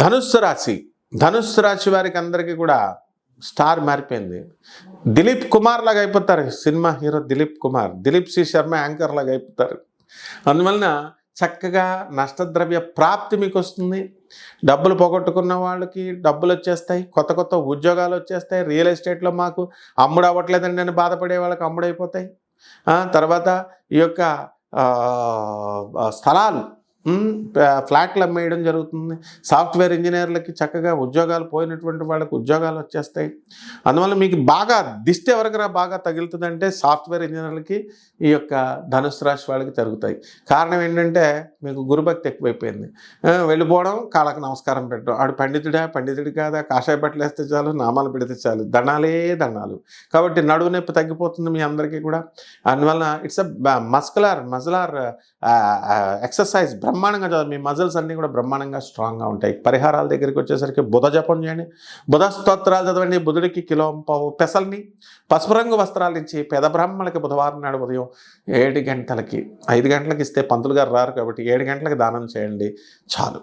ధనుస్సు రాశి వారికి అందరికీ కూడా స్టార్ మారిపోయింది. దిలీప్ కుమార్ లాగా అయిపోతారు. Cinema hero Dilip C Sharma anchor లాగా అయిపోతారు. అందువలన చక్కగా నష్టద్రవ్య ప్రాప్తి మీకు వస్తుంది. డబ్బులు పోగొట్టుకున్న వాళ్ళకి డబ్బులు వచ్చేస్తాయి. కొత్త ఉద్యోగాలు వచ్చేస్తాయి. రియల్ ఎస్టేట్లో మాకు అమ్ముడు అవ్వట్లేదండి అని బాధపడే వాళ్ళకి అమ్ముడైపోతాయి. తర్వాత ఈ యొక్క స్థలాలు ఫ్లాట్లు అమ్మేయడం జరుగుతుంది. సాఫ్ట్వేర్ ఇంజనీర్లకి చక్కగా ఉద్యోగాలు పోయినటువంటి వాళ్ళకి ఉద్యోగాలు వచ్చేస్తాయి. అందువల్ల మీకు బాగా దిష్టి ఎవరికైనా బాగా తగులుతుందంటే సాఫ్ట్వేర్ ఇంజనీర్లకి ఈ యొక్క ధనుసు రాశి వాళ్ళకి జరుగుతాయి. కారణం ఏంటంటే మీకు గురుభక్తి ఎక్కువైపోయింది. వెళ్ళిపోవడం, కాళ్ళకి నమస్కారం పెట్టడం. ఆడు పండితుడు కాదా, కాషాయ బట్టలు వేస్తే చాలు, నామాలు పెడితే చాలు, దండాలు. కాబట్టి నడువు నొప్పి తగ్గిపోతుంది మీ అందరికీ కూడా. అందువల్ల ఇట్స్ మజిలార్ ఎక్సర్సైజ్ బ్రహ్మాండంగా చదువు. మీ మజిల్స్ అన్నీ కూడా బ్రహ్మాండంగా స్ట్రాంగ్గా ఉంటాయి. పరిహారాల దగ్గరికి వచ్చేసరికి బుధ జపం చేయండి, బుధ స్తోత్రాలు చదవండి. బుధుడికి కిలోంపావు పెసల్ని పసుపు రంగు వస్త్రాలు ఇచ్చి పేద బ్రాహ్మణులకి బుధవారం నాడు ఉదయం 7 గంటలకి 5 గంటలకు ఇస్తే పంతులు గారు రారు కాబట్టి 7 గంటలకు దానం చేయండి చాలు.